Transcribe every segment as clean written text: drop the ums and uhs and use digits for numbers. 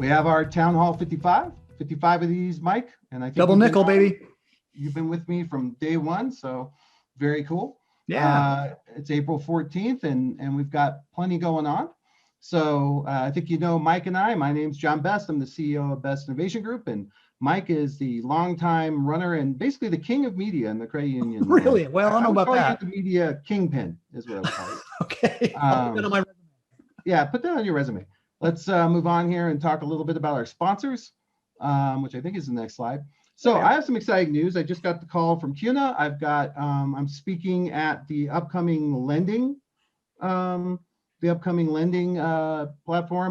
We have our Town Hall 55 of these, Mike. And I think double nickel, baby. You've been with me from day one, so very cool. Yeah. It's April 14th, and we've got plenty going on. So I think you know Mike and I. My name's John Best. I'm the CEO of Best Innovation Group, and Mike is the longtime runner and basically the king of media in the credit union. Really? Well, I don't know about that. The media kingpin is what I would call it. Okay. I'll put that on my resume. Yeah, put that on your resume. Let's move on here and talk a little bit about our sponsors, which I think is the next slide. So I have some exciting news. I just got the call from CUNA. I've got, I'm speaking at the upcoming lending platform.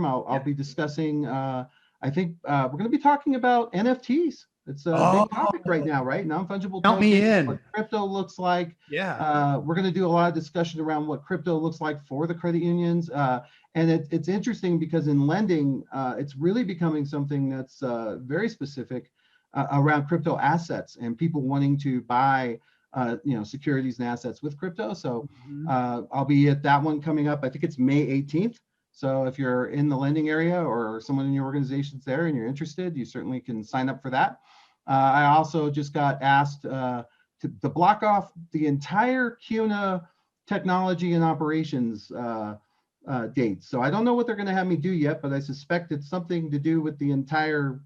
I'll be discussing, I think we're going to be talking about NFTs. It's a big topic right now, right? Non-fungible tokens, what crypto looks like. Yeah. We're going to do a lot of discussion around what crypto looks like for the credit unions. And it's interesting because in lending, it's really becoming something that's very specific around crypto assets and people wanting to buy securities and assets with crypto. So I'll be at that one coming up. I think it's May 18th. So if you're in the lending area or someone in your organization's there and you're interested, you certainly can sign up for that. I also just got asked to block off the entire CUNA technology and operations dates. So I don't know what they're going to have me do yet, but I suspect it's something to do with the entire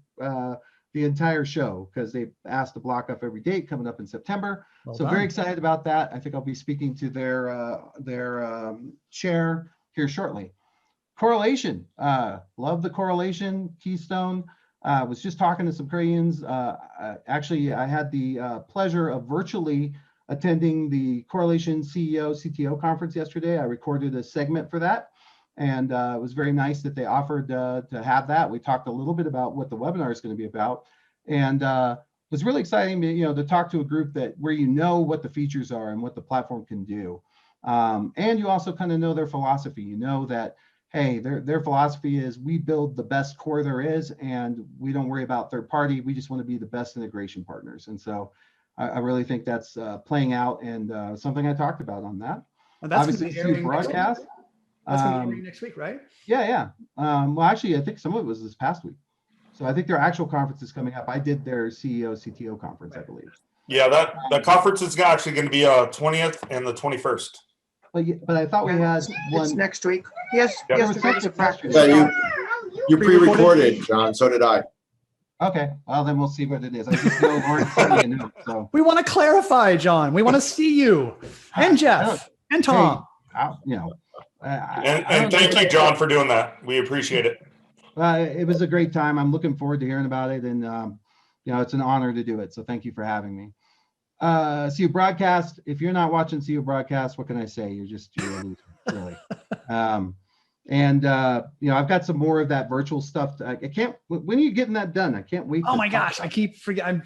show, because they asked to block off every date coming up in September. Well done. Very excited about that. I think I'll be speaking to their chair here shortly. Correlation, love the correlation Keystone. Was just talking to some Koreans. Actually, I had the pleasure of virtually attending the Correlation CEO CTO conference yesterday. I recorded a segment for that, and it was very nice that they offered to have that. We talked a little bit about what the webinar is going to be about, and it was really exciting to talk to a group where you know what the features are and what the platform can do, and you also kind of know their philosophy. You know that, hey, their philosophy is we build the best core there is, and we don't worry about third party. We just want to be the best integration partners. And so I really think that's playing out, and something I talked about on that. And that's obviously CU broadcast. That's going to be airing next week, right? Yeah. Well, actually, I think some of it was this past week. So I think their actual conference is coming up. I did their CEO CTO conference, I believe. Yeah, the conference is actually going to be 20th and the 21st. But I thought we had one. It's next week. Yes. Yeah, you pre-recorded, John. So did I. Okay. Well, then we'll see what it is. I just know Lauren sent me a note. So we want to clarify, John. We want to see you and Jeff and Tom. Hey, and thank you, John, for doing that. We appreciate it. It was a great time. I'm looking forward to hearing about it, and it's an honor to do it. So thank you for having me. CU broadcast. If you're not watching CU broadcast, what can I say? You're a loser, really. I've got some more of that virtual stuff. I can't. When are you getting that done? I can't wait. Oh my gosh, I keep forgetting.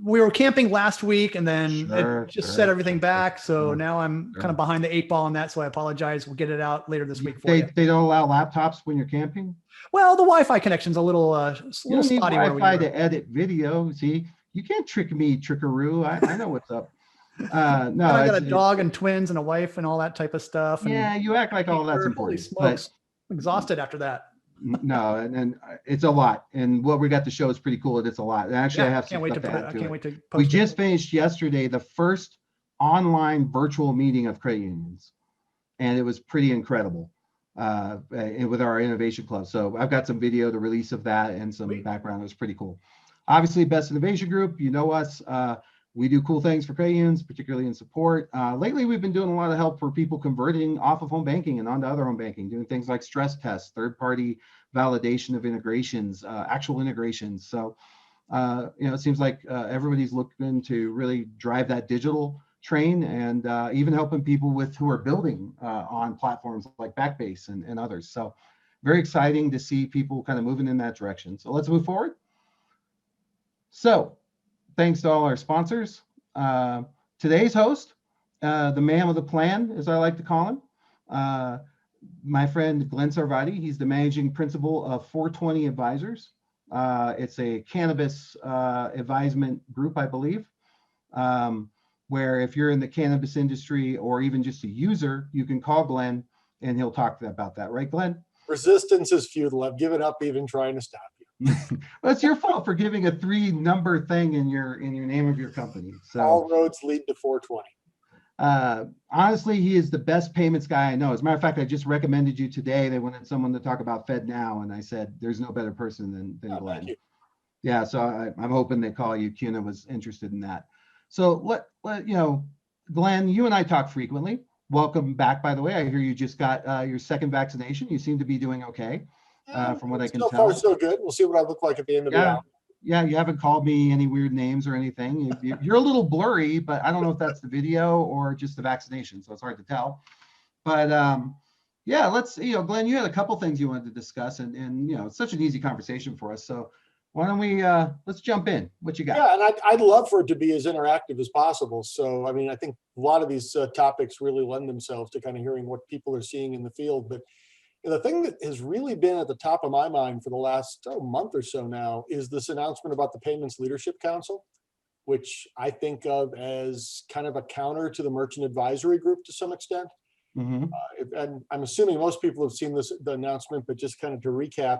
We were camping last week, and then it just set everything back. So now I'm kind of behind the 8 ball on that. So I apologize. We'll get it out later this week for you. They don't allow laptops when you're camping. Well, the Wi-Fi connection's a little you don't need Wi-Fi to edit video. See, you can't trick me, trickaroo. I know what's up. No, I got a dog and twins and a wife and all that type of stuff. And yeah, you act like all that's important. Smokes. I'm exhausted after that. No, and it's a lot. And what we got to show is pretty cool. It's a lot. And actually, I have some stuff to add to it. We just finished yesterday the first online virtual meeting of credit unions, and it was pretty incredible with our innovation club. So I've got some video, the release of that, and some background. It was pretty cool. Obviously, Best Innovation Group, you know us. We do cool things for credit unions, particularly in support. Lately, we've been doing a lot of help for people converting off of home banking and onto other home banking, doing things like stress tests, third-party validation of integrations, actual integrations. So, it seems like everybody's looking to really drive that digital train, and even helping people who are building on platforms like Backbase and others. So very exciting to see people kind of moving in that direction. So let's move forward. So thanks to all our sponsors. Today's host, the man with a plan, as I like to call him, my friend Glen Sarvady. He's the managing principal of 420 Advisors. It's a cannabis advisement group, I believe, where if you're in the cannabis industry or even just a user, you can call Glen and he'll talk about that. Right, Glen? Resistance is futile. I've given up even trying to stop you. Well, it's your fault for giving a 3-number thing in your name of your company. So all roads lead to 420. honestly, he is the best payments guy I know. As a matter of fact, I just recommended you today. They wanted someone to talk about Fed Now, and I said there's no better person than Oh, Glenn. thank you. Yeah, so I'm hoping they call you. CUNA was interested in that. So let Glenn, you and I talk frequently. Welcome back, by the way. I hear you just got your second vaccination. You seem to be doing okay, from what I can So tell. far, so good. We'll see what I look like at the end of the Yeah, hour. yeah. You haven't called me any weird names or anything. You're a little blurry, but I don't know if that's the video or just the vaccination, so it's hard to tell. But yeah, let's, Glenn, you had a couple things you wanted to discuss, and it's such an easy conversation for us. So why don't we let's jump in? What you got? Yeah, and I'd love for it to be as interactive as possible. So, I mean, I think a lot of these topics really lend themselves to kind of hearing what people are seeing in the field. But the thing that has really been at the top of my mind for the last month or so now is this announcement about the Payments Leadership Council, which I think of as kind of a counter to the Merchant Advisory Group to some extent. Mm-hmm. And I'm assuming most people have seen the announcement, but just kind of to recap,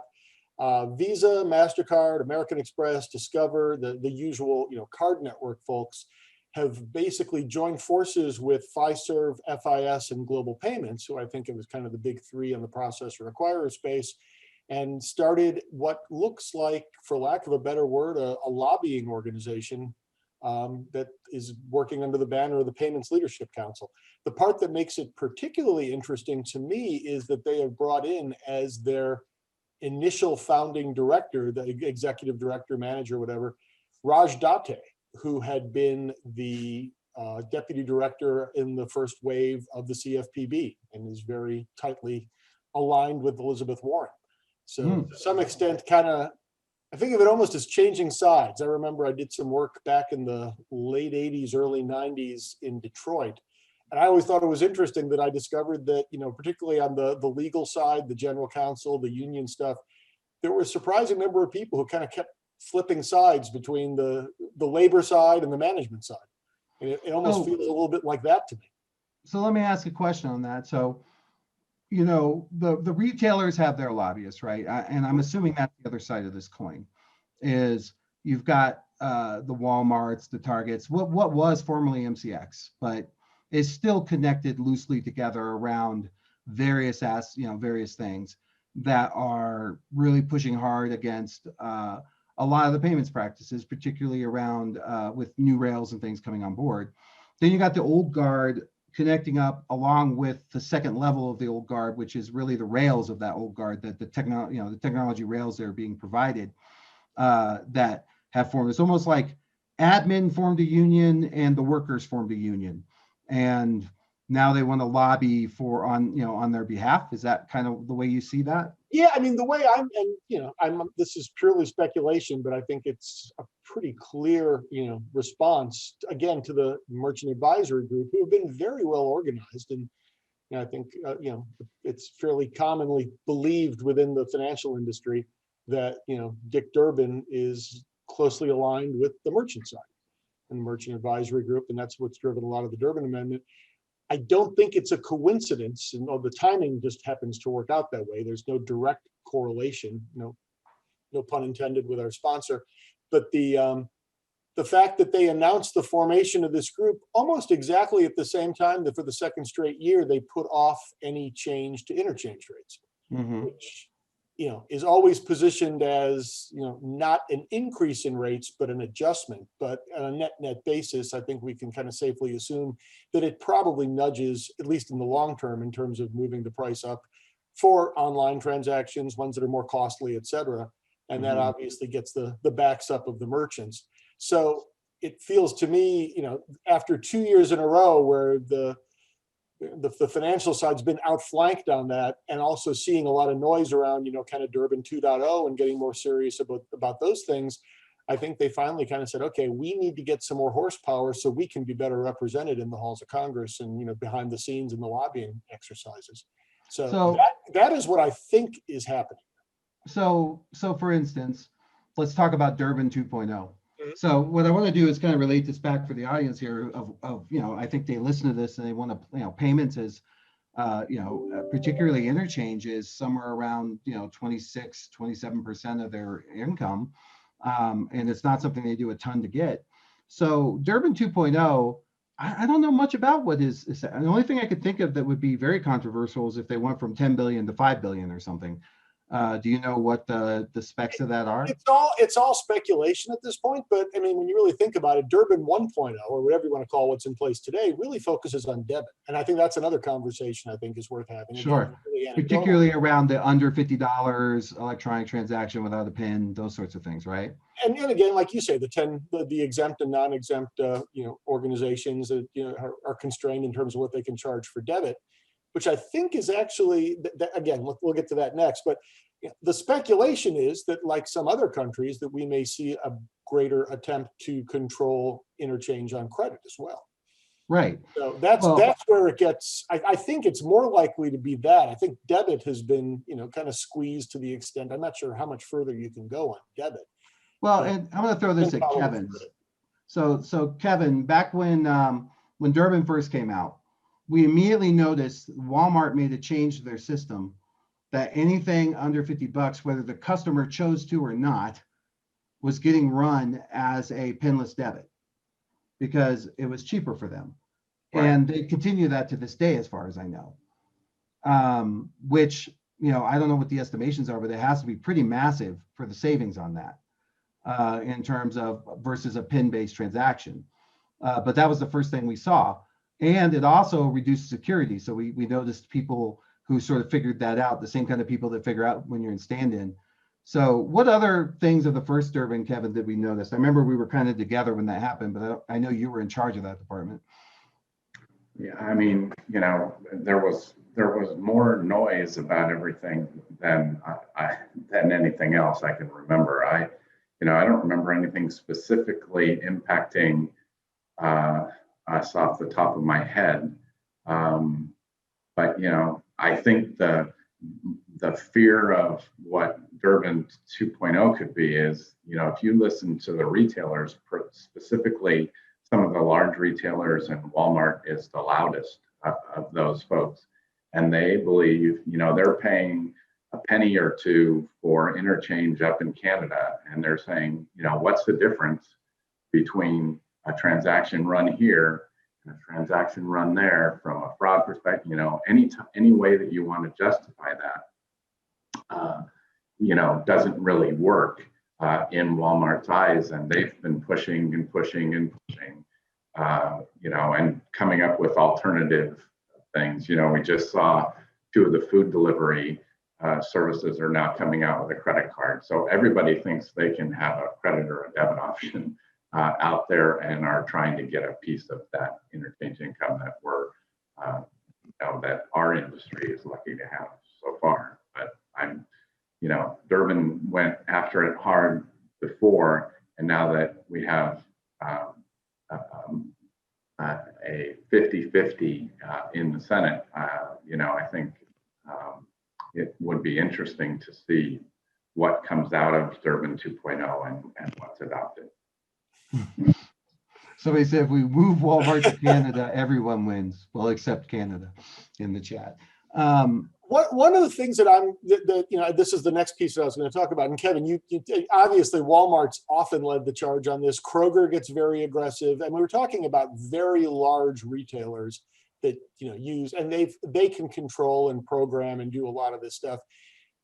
Visa, MasterCard, American Express, Discover, the usual, card network folks have basically joined forces with Fiserv, FIS, and Global Payments, who I think it was kind of the big three in the processor acquirer space, and started what looks like, for lack of a better word, a lobbying organization that is working under the banner of the Payments Leadership Council. The part that makes it particularly interesting to me is that they have brought in as their initial founding director, the executive director, manager, whatever, Raj Date, who had been the deputy director in the first wave of the CFPB and is very tightly aligned with Elizabeth Warren. So to some extent, kind of, I think of it almost as changing sides. I remember I did some work back in the late 80s, early 90s in Detroit. And I always thought it was interesting that I discovered that, particularly on the legal side, the general counsel, the union stuff, there were a surprising number of people who kind of kept flipping sides between the labor side and the management side. And it almost feels a little bit like that to me. So let me ask a question on that. So, the retailers have their lobbyists, right? And I'm assuming that's the other side of this coin is you've got the Walmarts, the Targets, what was formerly MCX, but is still connected loosely together around various things that are really pushing hard against a lot of the payments practices, particularly around with new rails and things coming on board. Then you got the old guard connecting up along with the second level of the old guard, which is really the rails of that old guard, that the technology rails that are being provided that have formed. It's almost like admin formed a union and the workers formed a union, and now they want to lobby on their behalf. Is that kind of the way you see that? Yeah, I mean, the way this is purely speculation, but I think it's a pretty clear, response again to the Merchant Advisory Group, who have been very well organized, and I think it's fairly commonly believed within the financial industry that Dick Durbin is closely aligned with the merchant side and the Merchant Advisory Group, and that's what's driven a lot of the Durbin Amendment. I don't think it's a coincidence, and the timing just happens to work out that way. There's no direct correlation, no pun intended, with our sponsor. But the fact that they announced the formation of this group almost exactly at the same time that for the second straight year they put off any change to interchange rates, which is always positioned as not an increase in rates but an adjustment. But on a net basis, I think we can kind of safely assume that it probably nudges, at least in the long term, in terms of moving the price up for online transactions, ones that are more costly, et cetera. And that obviously gets the backs up of the merchants. So it feels to me, after 2 years in a row where the financial side's been outflanked on that, and also seeing a lot of noise around, kind of Durbin 2.0 and getting more serious about those things, I think they finally kind of said, okay, we need to get some more horsepower so we can be better represented in the halls of Congress and, behind the scenes in the lobbying exercises. So that is what I think is happening. So for instance, let's talk about Durbin 2.0. So what I want to do is kind of relate this back for the audience here of I think they listen to this and they want to, payments is particularly interchange is somewhere around 26, 27% of their income, and it's not something they do a ton to get. So Durbin 2.0, I don't know much about what is. The only thing I could think of that would be very controversial is if they went from 10 billion to 5 billion or something. Do you know what the specs of that are? It's all speculation at this point, but I mean, when you really think about it, Durbin 1.0, or whatever you want to call what's in place today, really focuses on debit. And I think that's another conversation I think is worth having. Sure. Again, really particularly around the under $50 electronic transaction without a PIN, those sorts of things, right? And again, like you say, the exempt and non-exempt organizations that are constrained in terms of what they can charge for debit, which I think is actually, again, we'll get to that next, but the speculation is that, like some other countries, that we may see a greater attempt to control interchange on credit as well. Right. So that's where it gets, I think it's more likely to be that. I think debit has been, kind of squeezed to the extent, I'm not sure how much further you can go on debit. Well, and I'm going to throw this at Kevin. So Kevin, back when Durbin first came out, we immediately noticed Walmart made a change to their system that anything under $50, whether the customer chose to or not, was getting run as a pinless debit because it was cheaper for them. Right. And they continue that to this day, as far as I know, which, I don't know what the estimations are, but it has to be pretty massive for the savings on that in terms of versus a PIN-based transaction. But that was the first thing we saw. And it also reduced security. So we noticed people who sort of figured that out, the same kind of people that figure out when you're in stand-in. So what other things of the first Durbin, Kevin, did we notice? I remember we were kind of together when that happened, but I know you were in charge of that department. Yeah, I mean, there was more noise about everything than anything else I can remember. I don't remember anything specifically impacting us off the top of my head. But I think the fear of what Durbin 2.0 could be is, if you listen to the retailers, specifically some of the large retailers, and Walmart is the loudest of those folks, and they believe, they're paying a penny or two for interchange up in Canada, and they're saying, what's the difference between a transaction run here and a transaction run there from a fraud perspective? Any way that you want to justify that, doesn't really work in Walmart's eyes, and they've been pushing and pushing and pushing, and coming up with alternative things. We just saw 2 of the food delivery services are now coming out with a credit card. So everybody thinks they can have a credit or a debit option out there, and are trying to get a piece of that interchange income that that our industry is lucky to have so far. But Durbin went after it hard before, and now that we have a 50-50 in the Senate, I think it would be interesting to see what comes out of Durbin 2.0 and what's adopted. Somebody said if we move Walmart to Canada, everyone wins. Well, except Canada in the chat. One of the things that this is the next piece that I was going to talk about. And Kevin, you obviously Walmart's often led the charge on this. Kroger gets very aggressive, and we were talking about very large retailers that use, and they can control and program and do a lot of this stuff.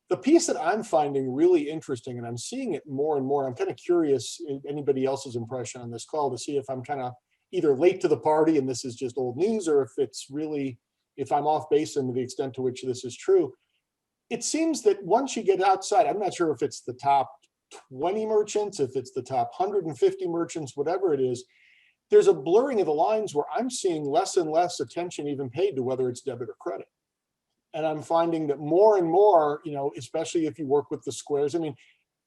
The piece that I'm finding really interesting, and I'm seeing it more and more, I'm kind of curious anybody else's impression on this call to see if I'm kind of either late to the party and this is just old news, or if I'm off base and to the extent to which this is true. It seems that once you get outside, I'm not sure if it's the top 20 merchants, if it's the top 150 merchants, whatever it is, there's a blurring of the lines where I'm seeing less and less attention even paid to whether it's debit or credit. And I'm finding that more and more, especially if you work with the squares. I mean,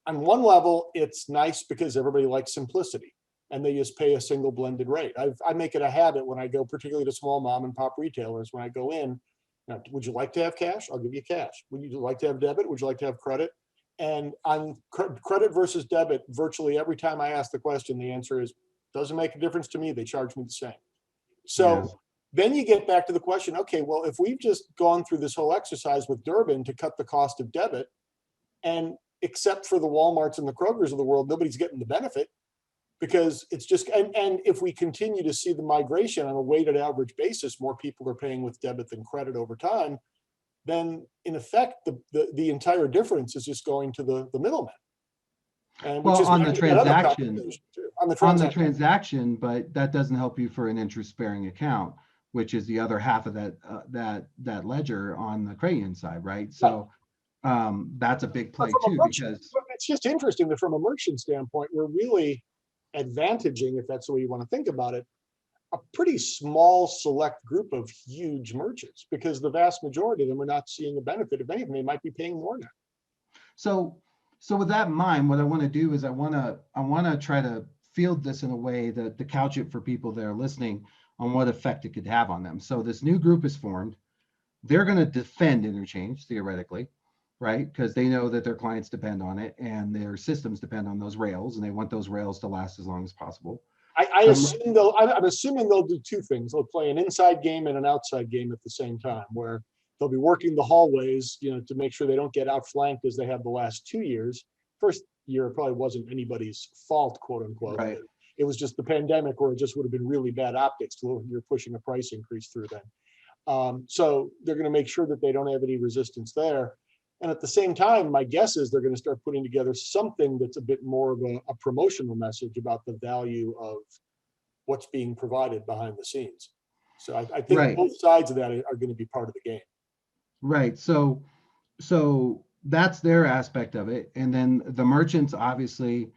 on one level, it's nice because everybody likes simplicity and they just pay a single blended rate. I make it a habit when I go, particularly to small mom and pop retailers, when I go in, would you like to have cash? I'll give you cash. Would you like to have debit? Would you like to have credit? And on credit versus debit, virtually every time I ask the question, the answer is, doesn't make a difference to me. They charge me the same. So Then you get back to the question, okay, well, if we've just gone through this whole exercise with Durbin to cut the cost of debit, and except for the Walmarts and the Krogers of the world, nobody's getting the benefit, because it's just, and if we continue to see the migration on a weighted average basis, more people are paying with debit than credit over time, then in effect, the entire difference is just going to the middleman. And Well, on the on the transaction, but that doesn't help you for an interest-bearing account, which is the other half of that ledger on the credit union side, right? So that's a big play too, because it's just interesting that from a merchant standpoint, we're really advantaging, if that's the way you want to think about it, a pretty small select group of huge merchants, because the vast majority of them are not seeing a benefit. If anything, they might be paying more now. So with that in mind, what I want to do is I want to try to field this in a way that to couch it for people that are listening on what effect it could have on them. So this new group is formed. They're going to defend interchange theoretically, right? Because they know that their clients depend on it and their systems depend on those rails, and they want those rails to last as long as possible. I'm assuming they'll do two things. They'll play an inside game and an outside game at the same time, where they'll be working the hallways, to make sure they don't get outflanked as they have the last 2 years. First year probably wasn't anybody's fault, quote unquote. Right. It was just the pandemic, where it just would have been really bad optics to you're pushing a price increase through then. So they're going to make sure that they don't have any resistance there. And at the same time, my guess is they're going to start putting together something that's a bit more of a promotional message about the value of what's being provided behind the scenes. So I think Right. both sides of that are going to be part of the game. Right. So that's their aspect of it. And then the merchants obviously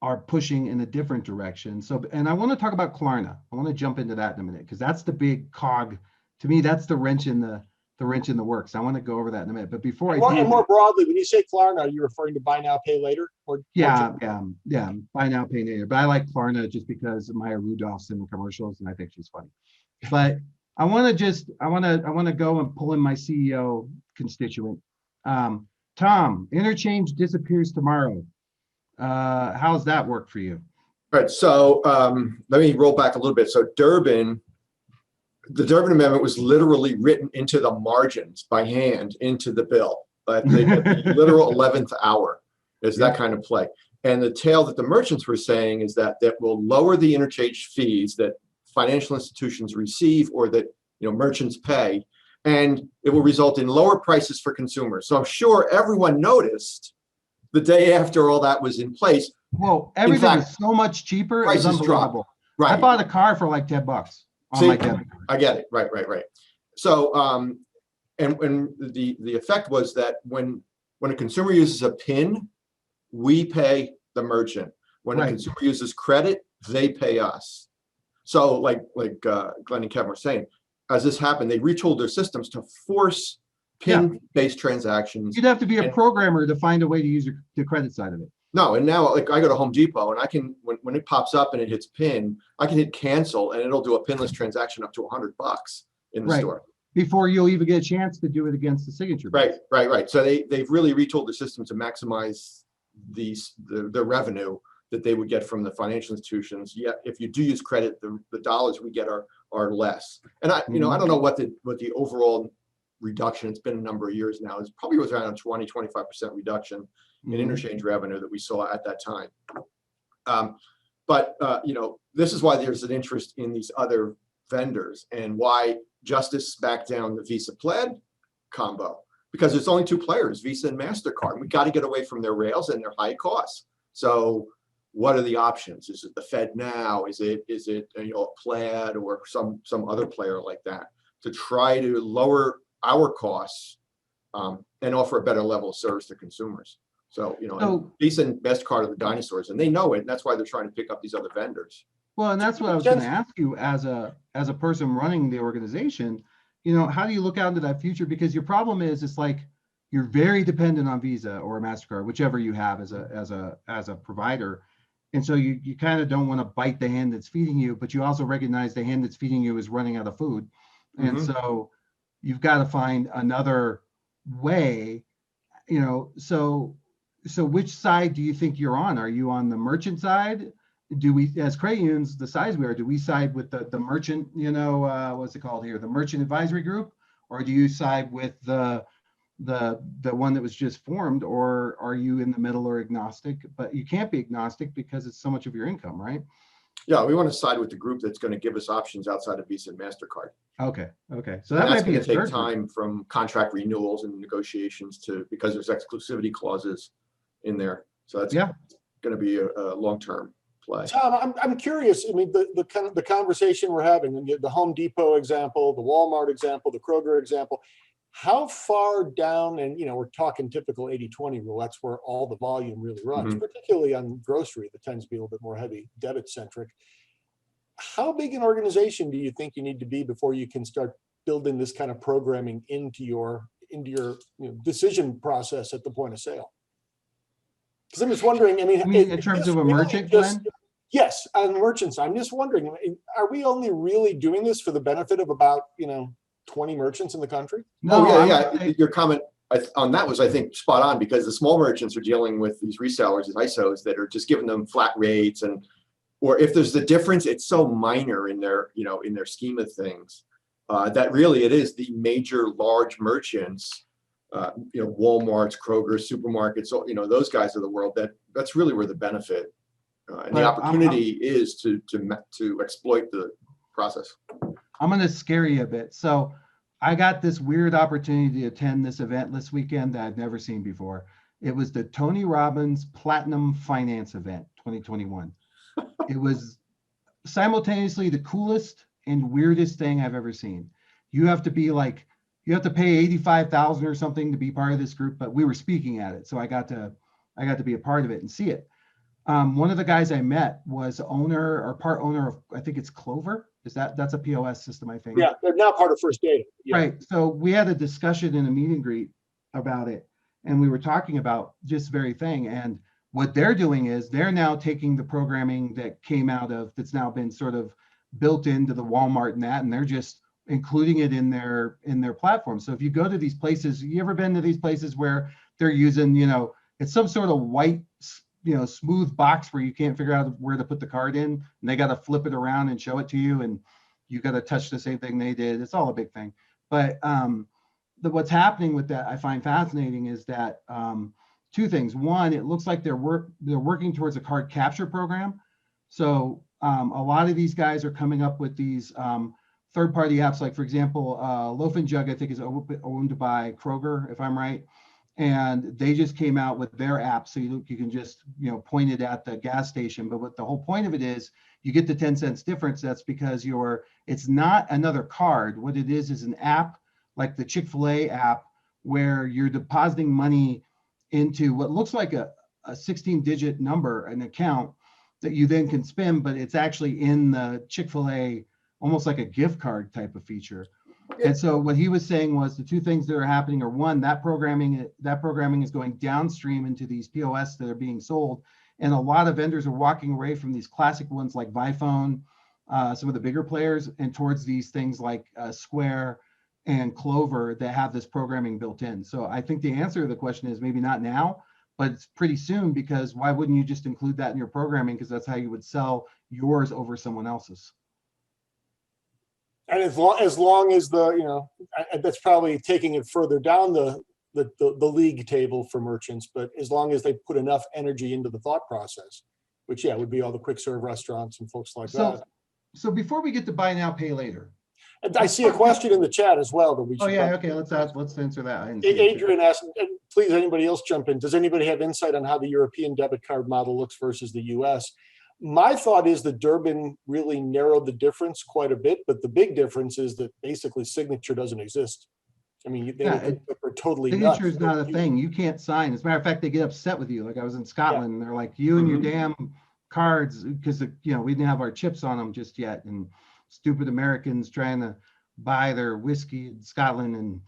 are pushing in a different direction. So, and I want to talk about Klarna. I want to jump into that in a minute, because that's the big cog. To me, that's the wrench in the works. I want to go over that in a minute. But before And more broadly, when you say Klarna, are you referring to buy now, pay later? Yeah. Buy now, pay later. But I like Klarna just because Maya Rudolph's in the commercials, and I think she's funny. But I want to go and pull in my CEO constituent. Tom, interchange disappears tomorrow. How's that work for you? All right, so let me roll back a little bit. So the Durbin Amendment was literally written into the margins by hand into the bill at the literal 11th hour. Is that kind of play. And the tale that the merchants were saying is that will lower the interchange fees that financial institutions receive, or that merchants pay, and it will result in lower prices for consumers. So I'm sure everyone noticed the day after all that was in place. Well, everything is so much cheaper. It's unbelievable. Right. I bought a car for like $10 on my debit card. I get it. Right. So, and the effect was that when a consumer uses a PIN, we pay the merchant. When a consumer uses credit, they pay us. So, like Glenn and Kevin were saying, as this happened, they retooled their systems to force PIN-based transactions. You'd have to be a programmer to find a way to use the credit side of it. No, and now I go to Home Depot and I can, when it pops up and it hits PIN, I can hit cancel and it'll do a pinless transaction up to $100 in the store. Before you'll even get a chance to do it against the signature. Right. So they've really retooled the system to maximize the revenue that they would get from the financial institutions. Yeah, if you do use credit, the dollars we get are less. And I don't know what the overall reduction, it's been a number of years now, it probably was around a 20-25% reduction in interchange revenue that we saw at that time. But this is why there's an interest in these other vendors, and why Justice backed down the Visa Plaid combo, because there's only two players, Visa and MasterCard. We got to get away from their rails and their high costs. So what are the options? Is it the Fed now? Is it a Plaid or some other player like that, to try to lower our costs and offer a better level of service to consumers? So, Visa and MasterCard are the dinosaurs, and they know it. And that's why they're trying to pick up these other vendors. Well, and that's what I was going to ask you as a person running the organization. How do you look out into that future? Because your problem is, it's like you're very dependent on Visa or MasterCard, whichever you have as a provider. And so you kind of don't want to bite the hand that's feeding you, but you also recognize the hand that's feeding you is running out of food. And so you've got to find another way, so which side do you think you're on? Are you on the merchant side do we, as credit unions, the size we are, do we side with the merchant, what's it called here, the merchant advisory group, or do you side with the one that was just formed, or are you in the middle or agnostic? But you can't be agnostic because it's so much of your income, right? Yeah, we want to side with the group that's going to give us options outside of Visa and MasterCard. Okay. So And that that's might be going a to take third group. time from contract renewals and negotiations because there's exclusivity clauses in there. So that's Yeah. going to be a long-term play. Tom, I'm curious. I mean, the conversation we're having, the Home Depot example, the Walmart example, the Kroger example, how far down, and we're talking typical 80-20 rule, that's where all the volume really runs, particularly on grocery that tends to be a little bit more heavy debit centric. How big an organization do you think you need to be before you can start building this kind of programming into your decision process at the point of sale? Because I'm just wondering, I mean, in terms of a merchant, Glenn? Yes, on the merchants. I'm just wondering, are we only really doing this for the benefit of about 20 merchants in the country? No, yeah. Your comment on that was, I think, spot on, because the small merchants are dealing with these resellers, these ISOs that are just giving them flat rates, or if there's the difference, it's so minor in their scheme of things that really it is the major large merchants, Walmart's, Kroger's, supermarkets, those guys of the world. That's really where the benefit and the opportunity is to exploit the process. I'm going to scare you a bit. So I got this weird opportunity to attend this event this weekend that I've never seen before. It was the Tony Robbins Platinum Finance Event 2021. It was simultaneously the coolest and weirdest thing I've ever seen. You have to pay 85,000 or something to be part of this group, but we were speaking at it. So I got to be a part of it and see it. One of the guys I met was owner or part owner of, I think it's Clover. That's a POS system, I think. Yeah, they're now part of First Data. Yeah. Right. So we had a discussion in a meet and greet about it, and we were talking about this very thing. And what they're doing is they're now taking the programming that came out of, that's now been sort of built into the Walmart and they're just including it in their platform. So if you go to these places, you ever been to these places where they're using, it's some sort of white, smooth box where you can't figure out where to put the card in, and they got to flip it around and show it to you, and you got to touch the same thing they did. It's all a big thing. But what's happening with that, I find fascinating, is that two things. One, it looks like they're working towards a card capture program. So a lot of these guys are coming up with these third-party apps, like, for example, Loaf and Jug, I think, is owned by Kroger, if I'm right. And they just came out with their app, so you can just point it at the gas station. But what the whole point of it is, you get the 10 cents difference. That's because it's not another card. What it is an app like the Chick-fil-A app, where you're depositing money into what looks like a 16-digit number, an account that you then can spend, but it's actually in the Chick-fil-A, almost like a gift card type of feature. And so what he was saying was the two things that are happening are, one, that programming is going downstream into these POS that are being sold. And a lot of vendors are walking away from these classic ones like Vifone, some of the bigger players, and towards these things like Square and Clover that have this programming built in. So I think the answer to the question is maybe not now, but it's pretty soon, because why wouldn't you just include that in your programming? Because that's how you would sell yours over someone else's. And as long as that's probably taking it further down the league table for merchants, but as long as they put enough energy into the thought process, which would be all the quick serve restaurants and folks like that. So before we get to buy now, pay later. And I see a question in the chat as well that we should. Oh yeah, okay. Let's answer that. Adrian asked, and please, anybody else jump in. Does anybody have insight on how the European debit card model looks versus the U.S.? My thought is that Durbin really narrowed the difference quite a bit, but the big difference is that basically signature doesn't exist. I mean, they're totally nuts. Signature is not a thing. You can't sign. As a matter of fact, they get upset with you. Like I was in Scotland, and they're like, "You and your damn cards," because we didn't have our chips on them just yet, and stupid Americans trying to buy their whiskey in Scotland, and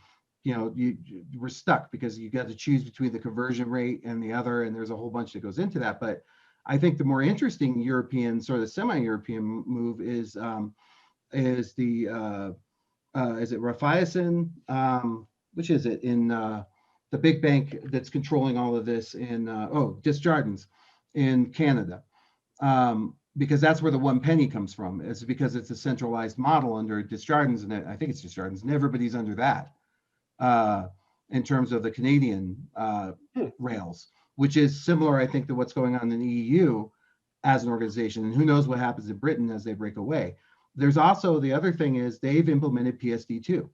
you were stuck because you got to choose between the conversion rate and the other, and there's a whole bunch that goes into that. But I think the more interesting European, sort of semi-European move is is it Raiffeisen, which is it in the big bank that's controlling all of this in Desjardins in Canada. because that's where the 1 penny comes from. It's because it's a centralized model under Desjardins, and I think it's Desjardins, and everybody's under that in terms of the Canadian rails, which is similar, I think, to what's going on in the EU as an organization. And who knows what happens in Britain as they break away. There's also the other thing is they've implemented PSD2,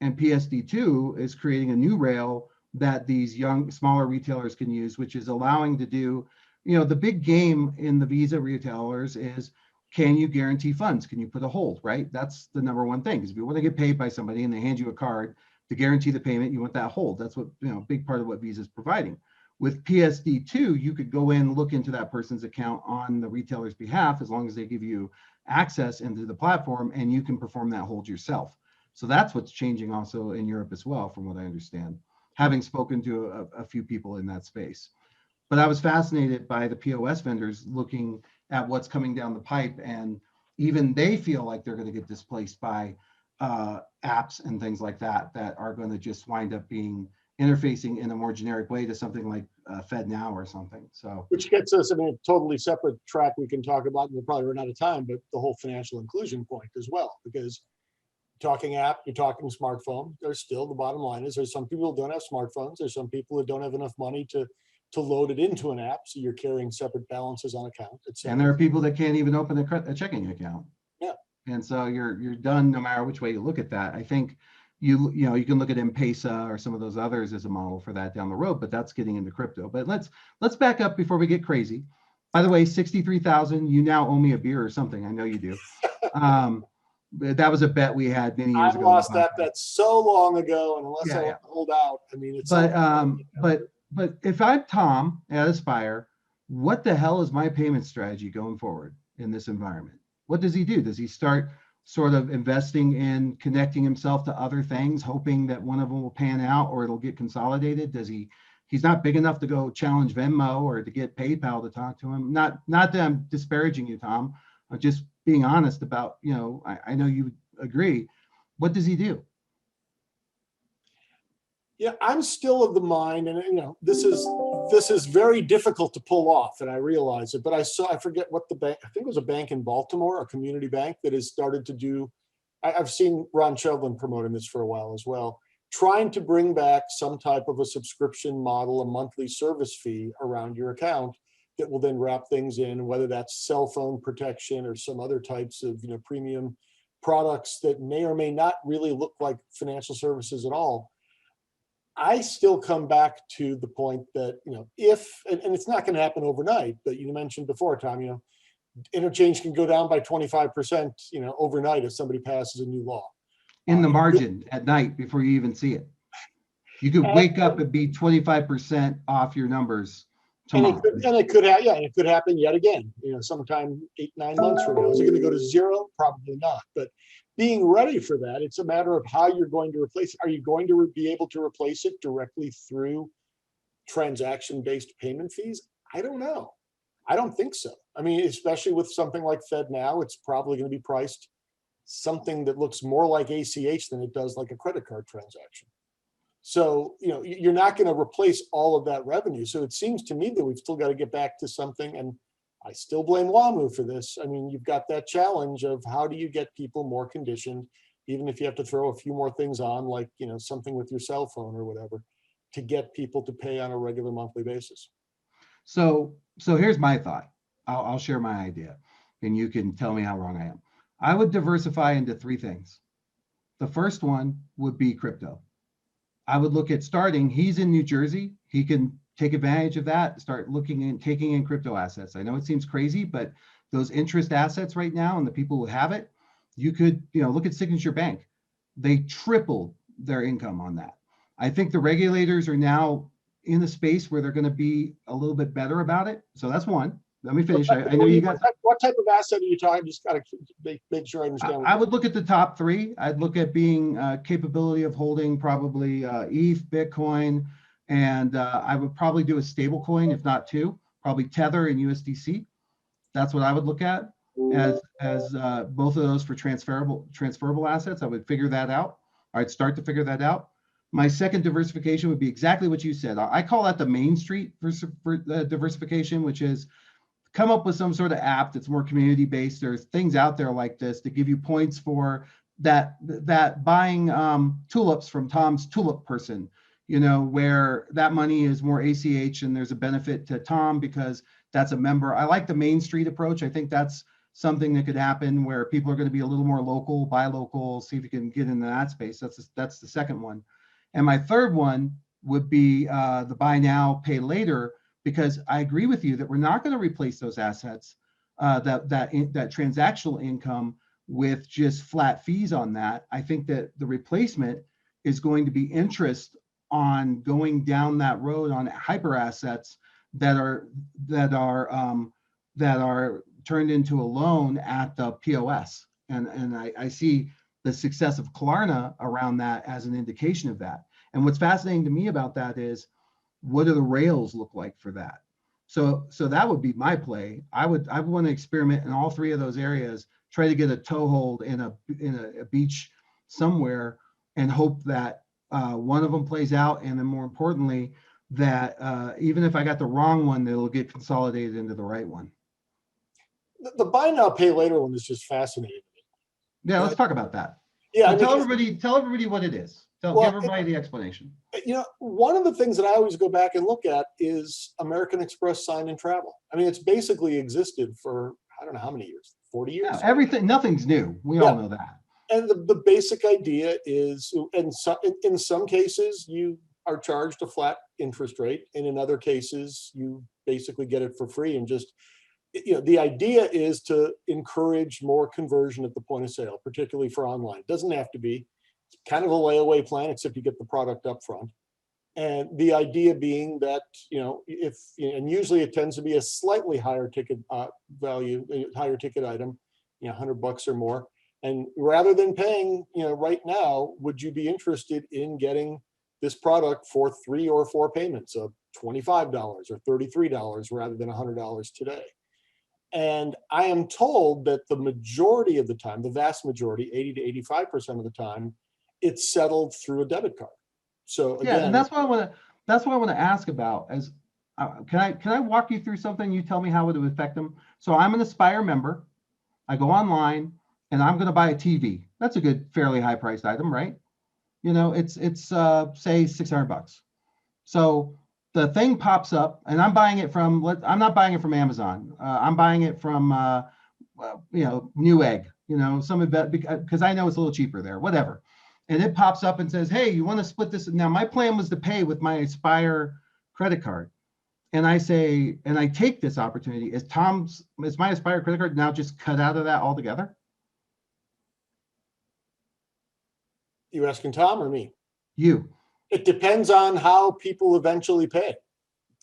and PSD2 is creating a new rail that these young, smaller retailers can use, which is allowing to do, the big game in the Visa retailers is, can you guarantee funds? Can you put a hold, right? That's the number one thing. Because if you want to get paid by somebody and they hand you a card to guarantee the payment, you want that hold. That's what, big part of what Visa is providing. With PSD2, you could go in, look into that person's account on the retailer's behalf, as long as they give you access into the platform, and you can perform that hold yourself. So that's what's changing also in Europe as well, from what I understand, having spoken to a few people in that space. But I was fascinated by the POS vendors looking at what's coming down the pipe, and even they feel like they're going to get displaced by apps and things like that are going to just wind up being interfacing in a more generic way to something like FedNow or something. So, which gets us, a totally separate track we can talk about, and we'll probably run out of time, but the whole financial inclusion point as well, because talking app, you're talking smartphone, there's still, the bottom line is there's some people who don't have smartphones, there's some people who don't have enough money to load it into an app, so you're carrying separate balances on account. And there are people that can't even open a checking account. Yeah. And so you're done no matter which way you look at that. I think you can look at M-Pesa or some of those others as a model for that down the road, but that's getting into crypto. But let's back up before we get crazy. By the way, 63,000, you now owe me a beer or something. I know you do. That was a bet we had many years ago. I lost that bet so long ago, and unless I hold out, it's. But if I'm Tom at Aspire, what the hell is my payment strategy going forward in this environment? What does he do? Does he start sort of investing in connecting himself to other things, hoping that one of them will pan out or it'll get consolidated? He's not big enough to go challenge Venmo or to get PayPal to talk to him. Not that I'm disparaging you, Tom. I'm just being honest about, I know you agree. What does he do? Yeah, I'm still of the mind, and this is very difficult to pull off, and I realize it. But I forget what the bank. I think it was a bank in Baltimore, a community bank that has started to do. I've seen Ron Chevlin promoting this for a while as well, trying to bring back some type of a subscription model, a monthly service fee around your account that will then wrap things in, whether that's cell phone protection or some other types of premium products that may or may not really look like financial services at all. I still come back to the point that, if, and it's not going to happen overnight, but you mentioned before, Tom, interchange can go down by 25%, overnight if somebody passes a new law. In the margin at night before you even see it. You could wake up and be 25% off your numbers tomorrow. And it could happen yet again, sometime 8-9 months from now. Is it going to go to zero? Probably not. But being ready for that, it's a matter of how you're going to replace it. Are you going to be able to replace it directly through transaction-based payment fees? I don't know. I don't think so. Especially with something like FedNow, it's probably going to be priced something that looks more like ACH than it does like a credit card transaction. So, you're not going to replace all of that revenue. So it seems to me that we've still got to get back to something, and I still blame WAMU for this. You've got that challenge of how do you get people more conditioned, even if you have to throw a few more things on, like, something with your cell phone or whatever, to get people to pay on a regular monthly basis. So here's my thought. I'll share my idea, and you can tell me how wrong I am. I would diversify into 3 things. The first one would be crypto. I would look at he's in New Jersey. He can take advantage of that, start looking and taking in crypto assets. I know it seems crazy, but those interest assets right now and the people who have it, you could, look at Signature Bank. They tripled their income on that. I think the regulators are now in a space where they're going to be a little bit better about it. So that's one. Let me finish. I know you got. What type of asset are you talking? Just got to make sure I understand. I would look at the top 3. I'd look at being capability of holding probably ETH, Bitcoin, and I would probably do a stable coin, if not 2, probably Tether and USDC. That's what I would look at as both of those for transferable assets. I would figure that out. I'd start to figure that out. My second diversification would be exactly what you said. I call that the Main Street for diversification, which is come up with some sort of app that's more community based. There's things out there like this to give you points for that buying tulips from Tom's tulip person, where that money is more ACH and there's a benefit to Tom because that's a member. I like the Main Street approach. I think that's something that could happen where people are going to be a little more local, buy local, see if you can get into that space. That's the second one. And my third one would be the buy now, pay later, because I agree with you that we're not going to replace those assets, that transactional income with just flat fees on that. I think that the replacement is going to be interest on going down that road on hyper assets that are turned into a loan at the POS. And I see the success of Klarna around that as an indication of that. And what's fascinating to me about that is, what do the rails look like for that? So that would be my play. I would want to experiment in all three of those areas, try to get a toehold in a beach somewhere, and hope that one of them plays out, and then more importantly, that even if I got the wrong one, it'll get consolidated into the right one. The buy now, pay later one is just fascinating. Yeah, let's talk about that. Yeah, so tell everybody what it is. Give everybody the explanation. One of the things that I always go back and look at is American Express Sign and Travel. I mean, it's basically existed for, I don't know how many years, 40 years. Yeah, nothing's new. We all know that. And the basic idea is, in some cases, you are charged a flat interest rate, and in other cases, you basically get it for free. And just, the idea is to encourage more conversion at the point of sale, particularly for online. It doesn't have to be. It's kind of a layaway plan, except you get the product up front. And the idea being that, and usually it tends to be a slightly higher ticket value, higher ticket item, $100 or more. And rather than paying, right now, would you be interested in getting this product for 3 or 4 payments of $25 or $33 rather than $100 today? And I am told that the majority of the time, the vast majority, 80 to 85% of the time, it's settled through a debit card. So again, and that's what I want to ask about. As can I walk you through something? You tell me how it would affect them. So I'm an Aspire member. I go online and I'm going to buy a TV. That's a good, fairly high priced item, right? It's say $600. So the thing pops up, and I'm buying it from. I'm not buying it from Amazon. I'm buying it from Newegg. Some of that, because I know it's a little cheaper there. Whatever. And it pops up and says, hey, you want to split this? Now, my plan was to pay with my Aspire credit card. And I say, and I take this opportunity. Is my Aspire credit card now just cut out of that altogether? You asking Tom or me? You. It depends on how people eventually pay.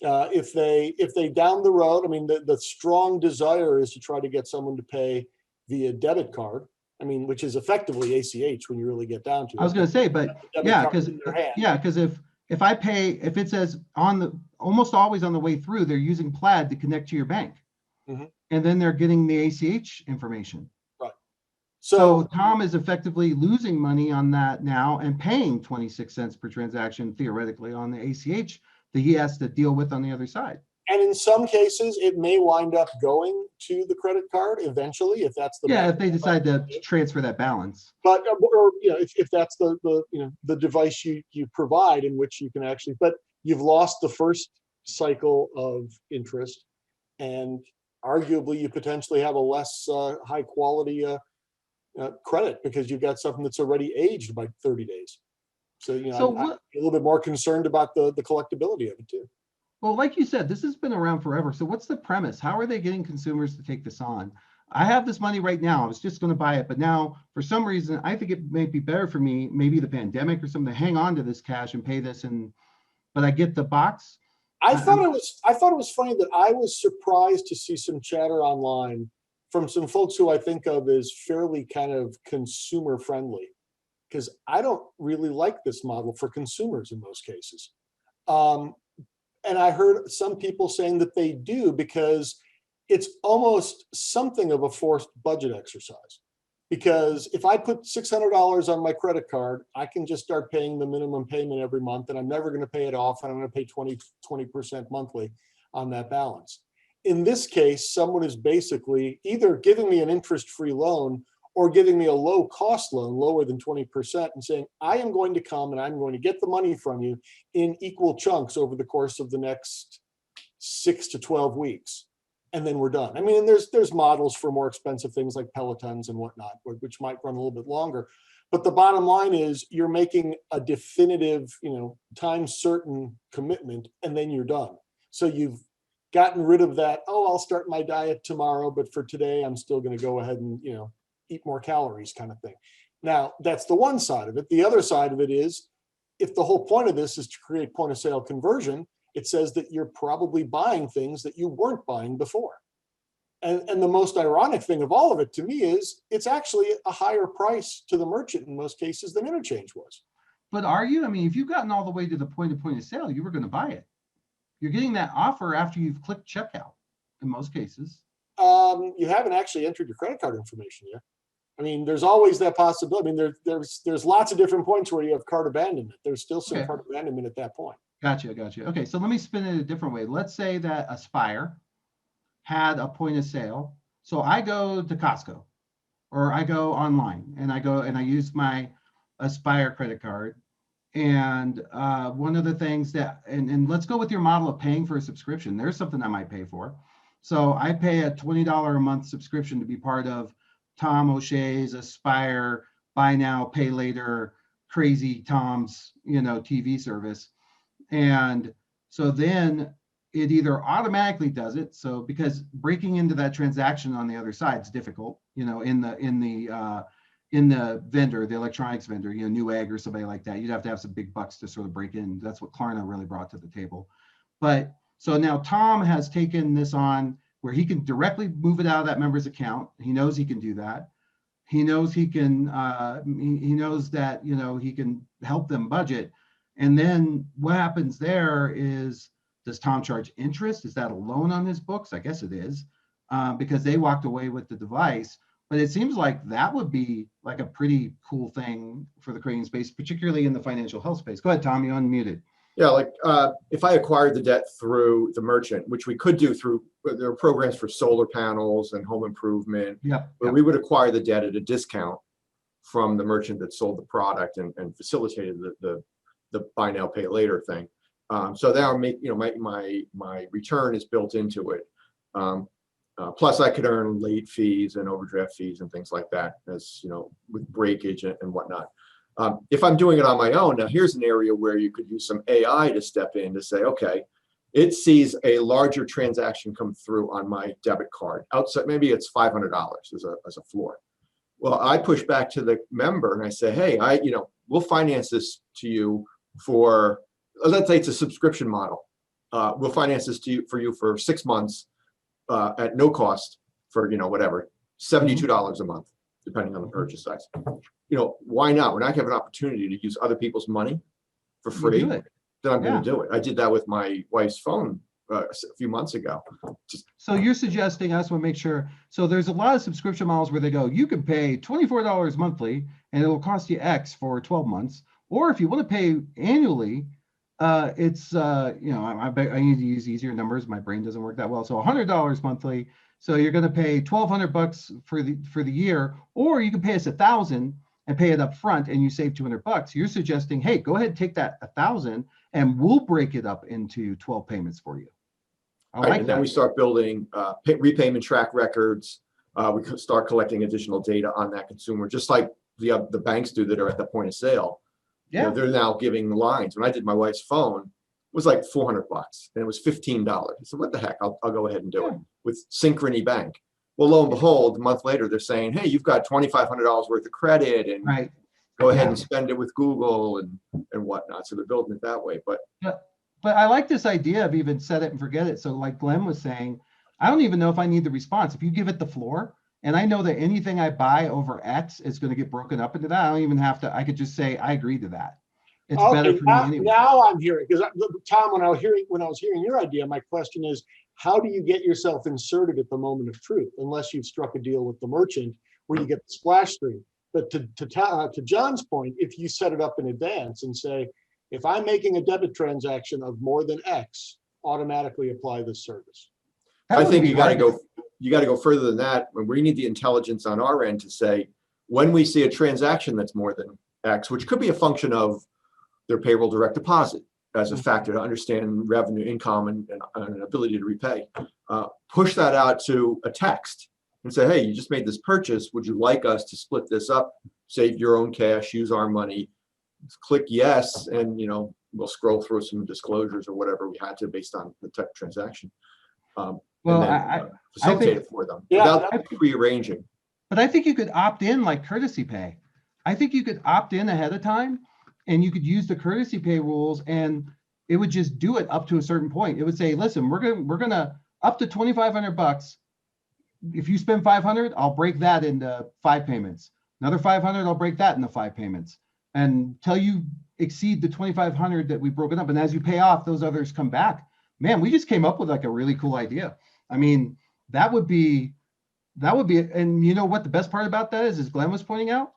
If they down the road, I mean, the strong desire is to try to get someone to pay via debit card. I mean, which is effectively ACH when you really get down to it. I was going to say, but because if I pay, if it says almost always on the way through, they're using Plaid to connect to your bank, and then they're getting the ACH information. Right. So Tom is effectively losing money on that now and paying 26 cents per transaction theoretically on the ACH that he has to deal with on the other side. And in some cases, it may wind up going to the credit card eventually, if that's the if they decide to transfer that balance. But if that's the device you provide in which you can actually, but you've lost the first cycle of interest, and arguably you potentially have a less high quality credit because you've got something that's already aged by 30 days. So I'm a little bit more concerned about the collectability of it too. Well, like you said, this has been around forever. So what's the premise? How are they getting consumers to take this on? I have this money right now. I was just going to buy it, but now for some reason, I think it may be better for me, maybe the pandemic or something, to hang on to this cash and pay this. But I get the box. I thought it was funny that I was surprised to see some chatter online from some folks who I think of as fairly kind of consumer friendly, because I don't really like this model for consumers in most cases. And I heard some people saying that they do because it's almost something of a forced budget exercise. Because if I put $600 on my credit card, I can just start paying the minimum payment every month, and I'm never going to pay it off, and I'm going to pay 20% monthly on that balance. In this case, someone is basically either giving me an interest-free loan or giving me a low-cost loan, lower than 20%, and saying, I am going to come and I'm going to get the money from you in equal chunks over the course of the next 6 to 12 weeks. And then we're done. I mean, there's models for more expensive things like Pelotons and whatnot, which might run a little bit longer. But the bottom line is you're making a definitive, time certain commitment, and then you're done. So you've gotten rid of that, I'll start my diet tomorrow, but for today, I'm still going to go ahead and, eat more calories kind of thing. Now, that's the one side of it. The other side of it is, if the whole point of this is to create point of sale conversion, it says that you're probably buying things that you weren't buying before. And the most ironic thing of all of it to me is it's actually a higher price to the merchant in most cases than interchange was. But are you? I mean, if you've gotten all the way to the point of sale, you were going to buy it. You're getting that offer after you've clicked checkout in most cases. You haven't actually entered your credit card information yet. I mean, there's always that possibility. I mean, there's lots of different points where you have cart abandonment. There's still some cart abandonment at that point. Gotcha. Okay, so let me spin it a different way. Let's say that Aspire had a point of sale. So I go to Costco or I go online and I use my Aspire credit card. And one of the things that, and let's go with your model of paying for a subscription. There's something I might pay for. So I pay a $20 a month subscription to be part of Tom O'Shea's Aspire buy now, pay later, crazy Tom's, TV service. And so then it either automatically does it. So because breaking into that transaction on the other side is difficult, in the vendor, the electronics vendor, Newegg or somebody like that, you'd have to have some big bucks to sort of break in. That's what Klarna really brought to the table. But so now Tom has taken this on where he can directly move it out of that member's account. He knows he can do that. He knows he can, he knows that, he can help them budget. And then what happens there is, does Tom charge interest? Is that a loan on his books? I guess it is, because they walked away with the device. But it seems like that would be like a pretty cool thing for the creating space, particularly in the financial health space. Go ahead, Tom, you're unmuted. Yeah, like if I acquired the debt through the merchant, which we could do through, there are programs for solar panels and home improvement, where we would acquire the debt at a discount from the merchant that sold the product and facilitated the buy now, pay later thing. So that would make, my return is built into it. Plus I could earn late fees and overdraft fees and things like that, as with breakage and whatnot. If I'm doing it on my own, now here's an area where you could use some AI to step in to say, okay, it sees a larger transaction come through on my debit card outside, maybe it's $500 as a floor. Well, I push back to the member and I say, hey, we'll finance this to you for, let's say it's a subscription model. We'll finance this for you for 6 months at no cost for, whatever, $72 a month, depending on the purchase size. Why not? When I have an opportunity to use other people's money for free, then I'm going to do it. I did that with my wife's phone a few months ago. So you're suggesting, I just want to make sure. So there's a lot of subscription models where they go, you can pay $24 monthly and it will cost you X for 12 months. Or if you want to pay annually, it's, I need to use easier numbers. My brain doesn't work that well. So $100 monthly. So you're going to pay $1,200 for the year, or you can pay us $1,000 and pay it up front and you save $200. You're suggesting, hey, go ahead and take that $1,000 and we'll break it up into 12 payments for you. And then we start building repayment track records. We could start collecting additional data on that consumer, just like the banks do that are at the point of sale. Yeah, they're now giving lines. When I did my wife's phone, it was like $400 and it was $15. So what the heck? I'll go ahead and do it with Synchrony Bank. Well, lo and behold, a month later, they're saying, hey, you've got $2,500 worth of credit and go ahead and spend it with Google and whatnot. So they're building it that way. But I like this idea of even set it and forget it. So like Glenn was saying, I don't even know if I need the response. If you give it the floor, and I know that anything I buy over X is going to get broken up into that, I don't even have to, I could just say, I agree to that. It's better for me anyway. Now I'm hearing, because Tom, when I was hearing your idea, my question is, how do you get yourself inserted at the moment of truth, unless you've struck a deal with the merchant where you get the splash screen? But to John's point, if you set it up in advance and say, if I'm making a debit transaction of more than X, automatically apply this service. That I would think be you got to nice. go, you got to go further than that. When we need the intelligence on our end to say, when we see a transaction that's more than X, which could be a function of their payroll direct deposit as a factor to understand revenue, income, and an ability to repay, push that out to a text and say, hey, you just made this purchase. Would you like us to split this up, save your own cash, use our money? Click yes, and we'll scroll through some disclosures or whatever we had to based on the tech transaction. Well, And then I facilitate think, it for them Yeah, without prearranging. but I think you could opt in like courtesy pay. I think you could opt in ahead of time, and you could use the courtesy pay rules, and it would just do it up to a certain point. It would say, listen, we're gonna up to $2,500. If you spend 500, I'll break that into 5 payments. Another 500, I'll break that into 5 payments. And till you exceed the 2,500 that we've broken up, and as you pay off, those others come back. Man, we just came up with like a really cool idea. I mean, that would be, and you know what the best part about that is Glenn was pointing out,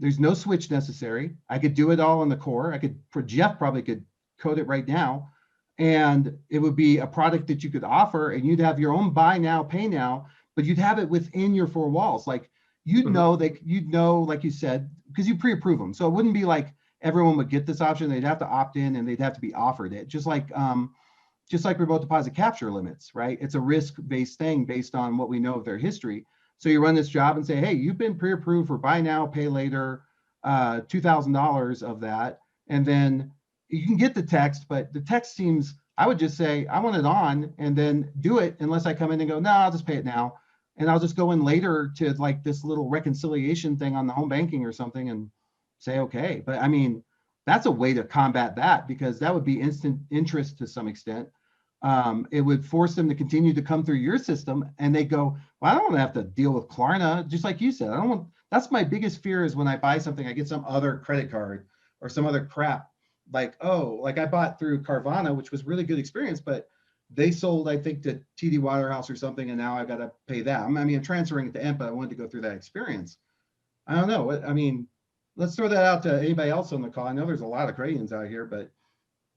there's no switch necessary. I could do it all in the core. Jeff probably could code it right now, and it would be a product that you could offer, and you'd have your own buy now, pay now, but you'd have it within your 4 walls. Like you'd know, like you said, because you pre-approve them. So it wouldn't be like everyone would get this option. They'd have to opt in and they'd have to be offered it. Just like remote deposit capture limits, right? It's a risk-based thing based on what we know of their history. So you run this job and say, hey, you've been pre-approved for buy now, pay later, $2,000 of that. And then you can get the text, but the text seems, I would just say, I want it on and then do it unless I come in and go, no, I'll just pay it now. And I'll just go in later to like this little reconciliation thing on the home banking or something and say, okay. But I mean, that's a way to combat that, because that would be instant interest to some extent. It would force them to continue to come through your system, and they go, well, I don't want to have to deal with Klarna. Just like you said, I don't want, that's my biggest fear is when I buy something, I get some other credit card or some other crap. Like, oh, like I bought through Carvana, which was really good experience, but they sold, I think, to TD Waterhouse or something, and now I got to pay that. I mean, I'm transferring it to EMP, but I wanted to go through that experience. I don't know. I mean, let's throw that out to anybody else on the call. I know there's a lot of Canadians out here, but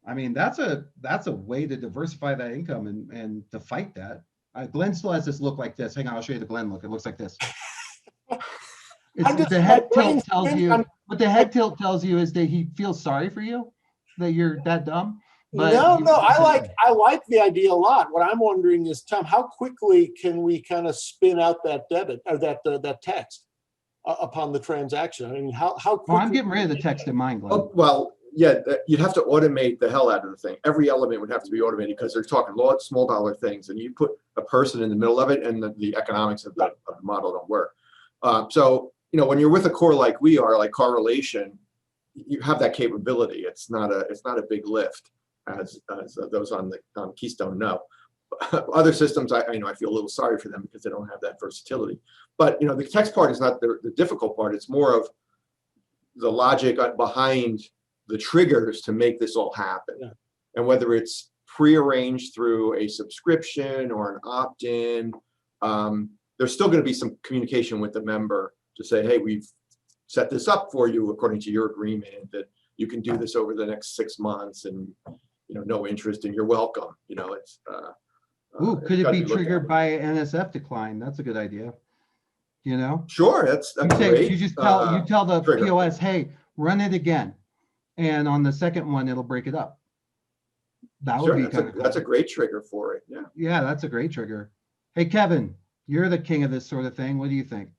I mean, that's a way to diversify that income and to fight that. Glenn still has this look like this. Hang on, I'll show you the Glenn look. It looks like this. It's the head tilt tells you. What the head tilt tells you is that he feels sorry for you, that you're that dumb. But no, I like the idea a lot. What I'm wondering is, Tom, how quickly can we kind of spin out that debit or that text upon the transaction? I mean, how quickly? Well, I'm getting rid of the text in mine, Glenn. Oh, well, yeah, you'd have to automate the hell out of the thing. Every element would have to be automated because they're talking small dollar things, and you put a person in the middle of it, and the economics of the model don't work. So when you're with a core like we are, like correlation, you have that capability. It's not a big lift, as those on Keystone know. Other systems, I feel a little sorry for them because they don't have that versatility. But the text part is not the difficult part. It's more of the logic behind the triggers to make this all happen. Yeah. And whether it's prearranged through a subscription or an opt-in, there's still going to be some communication with the member to say, hey, we've set this up for you according to your agreement that you can do this over the next 6 months and no interest and you're welcome. It's could it be triggered by an NSF decline? That's a good idea. Sure, that's great. You just tell the trigger. POS, hey, run it again, and on the second one it'll break it up. That would be kind of cool. That's a great trigger for it. Yeah, that's a great trigger. Hey, Kevin, you're the king of this sort of thing. What do you think?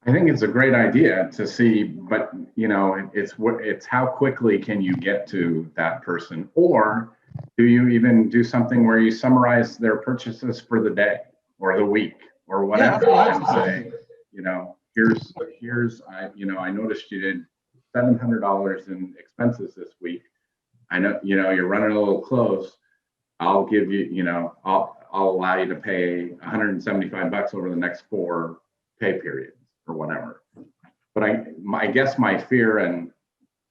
I think it's a great idea to see, but it's how quickly can you get to that person, or do you even do something where you summarize their purchases for the day or the week or whatever, and say, here's I noticed you did $700 in expenses this week. I know you're running a little close. I'll give you I'll allow you to pay $175 over the next 4 pay periods or whatever. But I guess my fear, and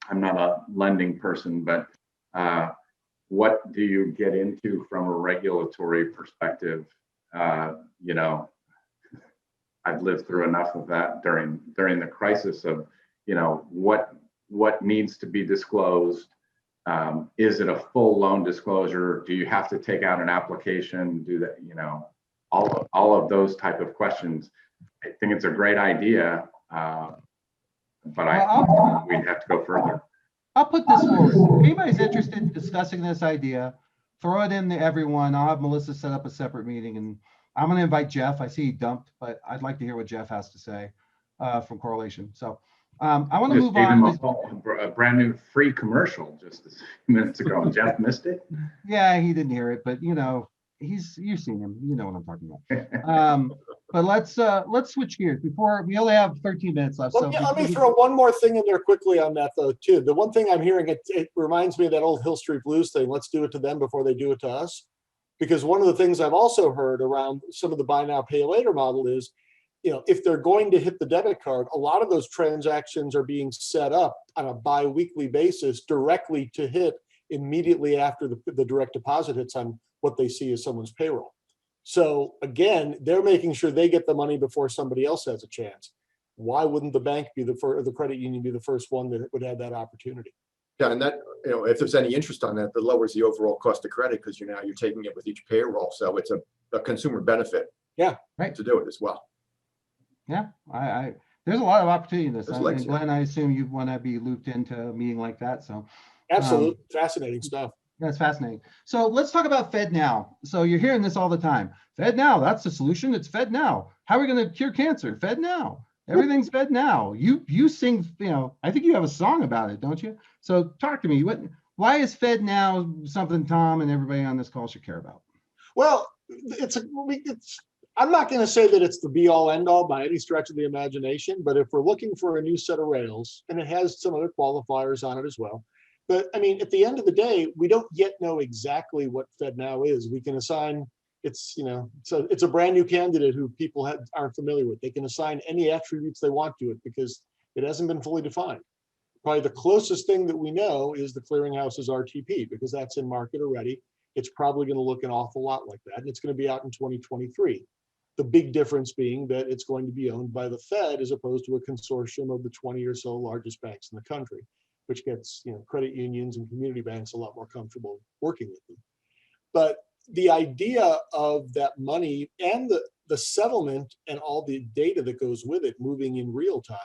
I'm not a lending person, but what do you get into from a regulatory perspective? I've lived through enough of that during the crisis of what needs to be disclosed, Is it a full loan disclosure? Do you have to take out an application? Do that, you know, all of those type of questions. I think it's a great idea, but we'd have to go further. I'll put this forward. If anybody's interested in discussing this idea, throw it in to everyone. I'll have Melissa set up a separate meeting, and I'm going to invite Jeff. I see he dumped, but I'd like to hear what Jeff has to say from Correlation. So I want to move on. A brand new free commercial just a few minutes ago. Jeff missed it. Yeah, he didn't hear it, but you know, you've seen him. You know what I'm talking about. But let's switch gears. Before we only have 13 minutes left. Let me throw one more thing in there quickly on that though too. The one thing I'm hearing, it reminds me of that old Hill Street Blues thing. Let's do it to them before they do it to us. Because one of the things I've also heard around some of the buy now, pay later model is, you know, if they're going to hit the debit card, a lot of those transactions are being set up on a bi-weekly basis directly to hit immediately after the direct deposit hits on what they see as someone's payroll. So again, they're making sure they get the money before somebody else has a chance. Why wouldn't the bank be the first, or the credit union be the first one that would have that opportunity? Yeah, and that, you know, if there's any interest on that, that lowers the overall cost of credit because you're taking it with each payroll. So it's a consumer benefit. Yeah, right. To do it as well. Yeah, there's a lot of opportunity in this. There's Glenn, I assume you want to be looped into a meeting like that. So absolutely fascinating stuff. That's fascinating. So let's talk about FedNow. So you're hearing this all the time. FedNow, that's the solution. It's FedNow. How are we going to cure cancer? FedNow. Everything's FedNow. You sing, you know, I think you have a song about it, don't you? So talk to me. Why is FedNow something Tom and everybody on this call should care about? Well, I'm not going to say that it's the be all end all by any stretch of the imagination, but if we're looking for a new set of rails, and it has some other qualifiers on it as well. But I mean, at the end of the day, we don't yet know exactly what FedNow is. We can assign, it's a brand new candidate who people aren't familiar with. They can assign any attributes they want to it because it hasn't been fully defined. Probably the closest thing that we know is the clearinghouse's RTP because that's in market already. It's probably going to look an awful lot like that, and it's going to be out in 2023. The big difference being that it's going to be owned by the Fed as opposed to a consortium of the 20 or so largest banks in the country, which gets credit unions and community banks a lot more comfortable working with them. But the idea of that money and the settlement and all the data that goes with it moving in real time,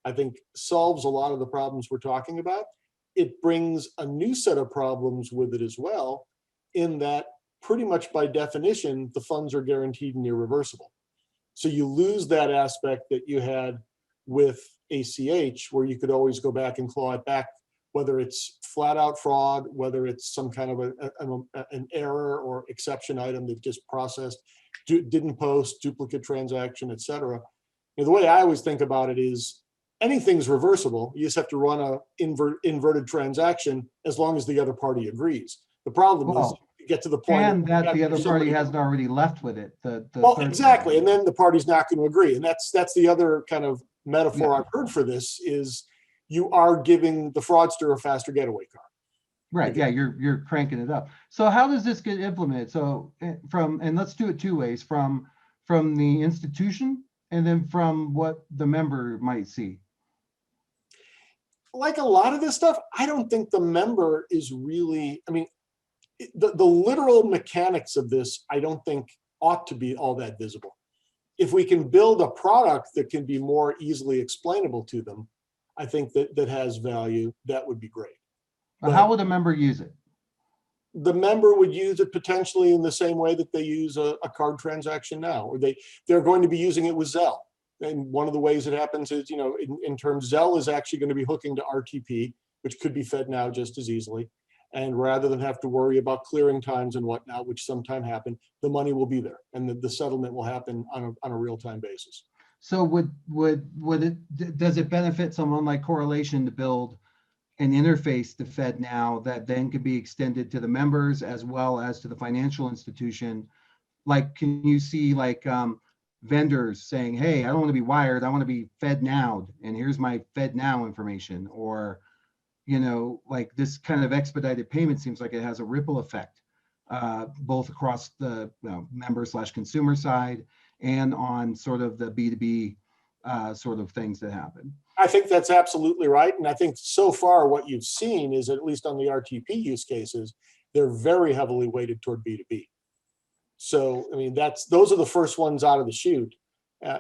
I think solves a lot of the problems we're talking about. It brings a new set of problems with it as well, in that pretty much by definition, the funds are guaranteed and irreversible. So you lose that aspect that you had with ACH, where you could always go back and claw it back, whether it's flat out fraud, whether it's some kind of an error or exception item that just processed, didn't post, duplicate transaction, et cetera. The way I always think about it is anything's reversible. You just have to run a inverted transaction as long as the other party agrees. The problem is you get to the point and that the other party hasn't already left with it. Exactly. And then the party's not going to agree. And that's the other kind of metaphor I've heard for this is you are giving the fraudster a faster getaway car. Right. Yeah, you're cranking it up. So how does this get implemented? So and let's do it two ways, from the institution and then from what the member might see. Like a lot of this stuff, I don't think the member is really, I mean, the literal mechanics of this, I don't think ought to be all that visible. If we can build a product that can be more easily explainable to them, I think that has value. That would be great. How would a member use it? The member would use it potentially in the same way that they use a card transaction now, or they're going to be using it with Zelle. And one of the ways it happens is, in terms, Zelle is actually going to be hooking to RTP, which could be FedNow just as easily. And rather than have to worry about clearing times and whatnot, which sometimes happen, the money will be there, and the settlement will happen on a real-time basis. So does it benefit someone like Correlation to build an interface to FedNow that then could be extended to the members as well as to the financial institution? Like, can you see vendors saying, hey, I don't want to be wired, I want to be FedNow'd, and here's my FedNow information? Or, like this kind of expedited payment seems like it has a ripple effect, both across the member/consumer side and on sort of the B2B sort of things that happen. I think that's absolutely right. And I think so far what you've seen is, at least on the RTP use cases, they're very heavily weighted toward B2B. So, I mean, those are the first ones out of the chute,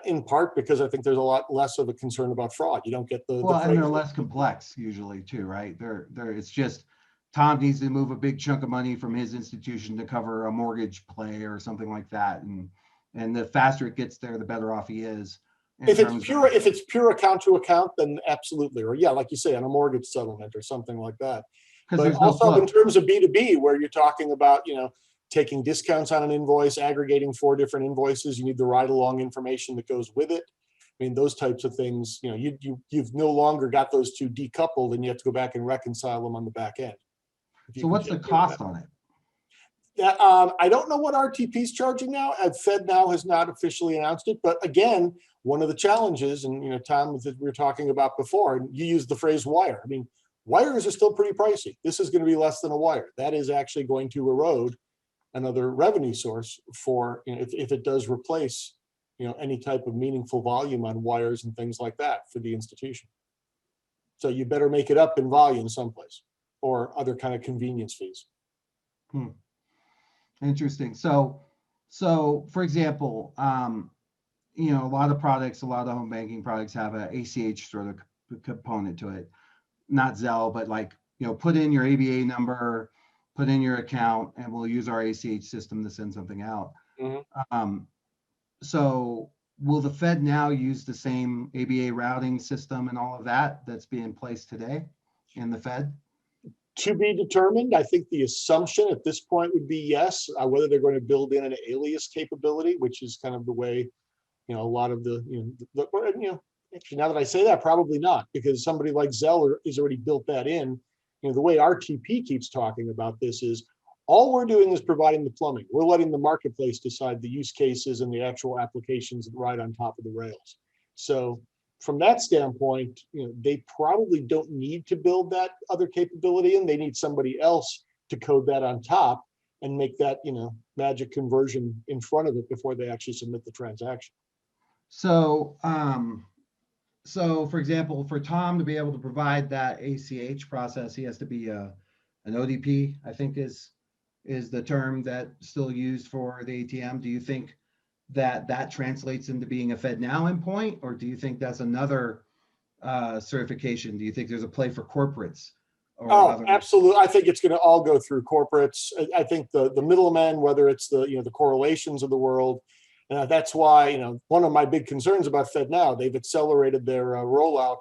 in part because I think there's a lot less of a concern about fraud. You don't get well, and they're less complex usually too, right? It's just Tom needs to move a big chunk of money from his institution to cover a mortgage play or something like that. And the faster it gets there, the better off he is. If it's pure account to account, then absolutely. Or yeah, like you say, on a mortgage settlement or something like that. But also in terms of B2B, where you're talking about, taking discounts on an invoice, aggregating 4 different invoices, you need the ride along information that goes with it. I mean, those types of things, you've no longer got those two decoupled, and you have to go back and reconcile them on the back end. So what's the cost on it? That, I don't know what RTP is charging now. FedNow has not officially announced it, but again, one of the challenges, and Tom, that we were talking about before, and you used the phrase wire. I mean, wires are still pretty pricey. This is going to be less than a wire. That is actually going to erode another revenue source for, if it does replace, any type of meaningful volume on wires and things like that for the institution. So you better make it up in volume someplace, or other kind of convenience fees. Interesting. So for example, a lot of home banking products have a ACH sort of component to it. Not Zelle, but like, put in your ABA number, put in your account, and we'll use our ACH system to send something out. So will the Fed now use the same ABA routing system and all of that that's being placed today in the Fed? To be determined. I think the assumption at this point would be yes. Whether they're going to build in an alias capability, which is kind of the way, a lot of actually, now that I say that, probably not, because somebody like Zelle has already built that in. The way RTP keeps talking about this is, all we're doing is providing the plumbing. We're letting the marketplace decide the use cases and the actual applications that ride on top of the rails. So from that standpoint, they probably don't need to build that other capability in. They need somebody else to code that on top and make that, magic conversion in front of it before they actually submit the transaction. So, for example, for Tom to be able to provide that ACH process, he has to be an ODP, I think is the term that's still used for the ATM. Do you think that translates into being a FedNow endpoint, or do you think that's another certification? Do you think there's a play for corporates? Absolutely. I think it's going to all go through corporates. I think the middlemen, whether it's the correlations of the world, that's why one of my big concerns about FedNow, they've accelerated their rollout.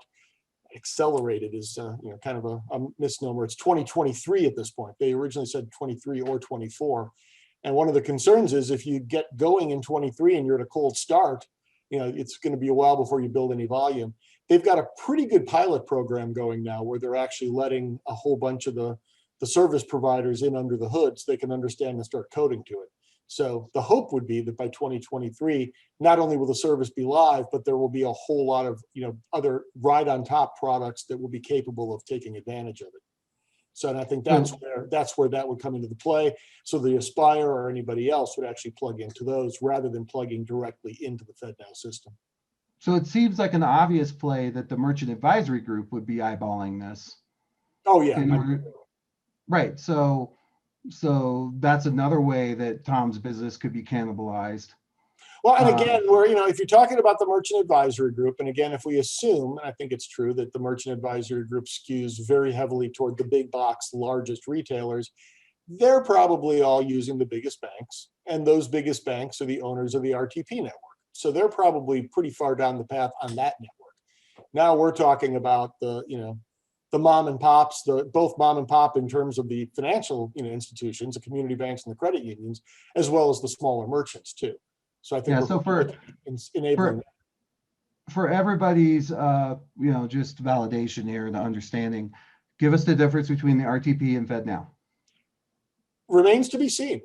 Accelerated is kind of a misnomer. It's 2023 at this point. They originally said 23 or 24. And one of the concerns is, if you get going in 23 and you're at a cold start, it's going to be a while before you build any volume. They've got a pretty good pilot program going now, where they're actually letting a whole bunch of the service providers in under the hood so they can understand and start coding to it. So the hope would be that by 2023, not only will the service be live, but there will be a whole lot of other ride on top products that will be capable of taking advantage of it. So, and I think that's where that would come into the play. So the Aspire or anybody else would actually plug into those rather than plugging directly into the FedNow system. So it seems like an obvious play that the Merchant Advisory Group would be eyeballing this. Oh yeah. Right. So that's another way that Tom's business could be cannibalized. Well, and again, if you're talking about the Merchant Advisory Group, and again, if we assume, and I think it's true, that the Merchant Advisory Group skews very heavily toward the big box, largest retailers, they're probably all using the biggest banks, and those biggest banks are the owners of the RTP network. So they're probably pretty far down the path on that network. Now we're talking about the mom and pops, both mom and pop in terms of the financial institutions, the community banks and the credit unions, as well as the smaller merchants too. So I think for everybody's just validation here and understanding, give us the difference between the RTP and FedNow. Remains to be seen.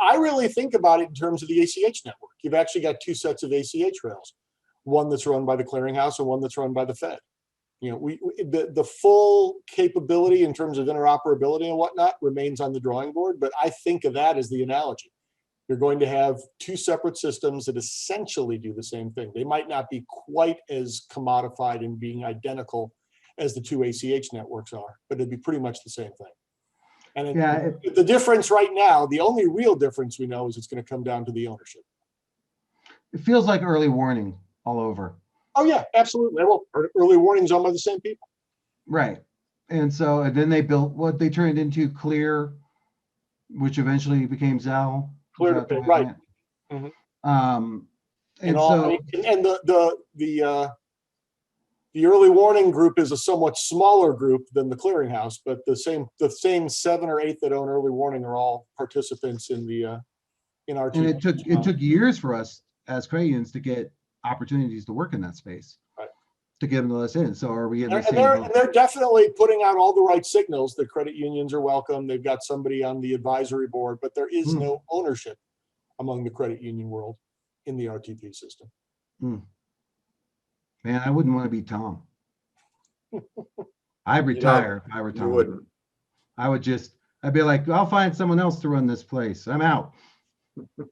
I really think about it in terms of the ACH network. You've actually got two sets of ACH rails, one that's run by the clearinghouse and one that's run by the Fed. The full capability in terms of interoperability and whatnot remains on the drawing board, but I think of that as the analogy. You're going to have two separate systems that essentially do the same thing. They might not be quite as commodified and being identical as the two ACH networks are, but it'd be pretty much the same thing. And the difference right now, the only real difference we know is it's going to come down to the ownership. It feels like early warning all over. Oh yeah, absolutely. Well, early warnings owned by the same people. Right. And so, and then they built what they turned into Clear, which eventually became Zelle. Clear to pay, right. Mm-hmm. And so, and the early warning group is a somewhat smaller group than the clearinghouse, but the same 7 or 8 that own early warning are all participants in our team. And it took years for us as credit unions to get opportunities to work in that space, right, to get them to us in. So are we getting they're definitely putting out all the right signals that credit unions are welcome. They've got somebody on the advisory board, but there is no ownership among the credit union world in the RTP system. Man, I wouldn't want to be Tom. I'd retire if I were Tom. You wouldn't. I'd be like, I'll find someone else to run this place. I'm out.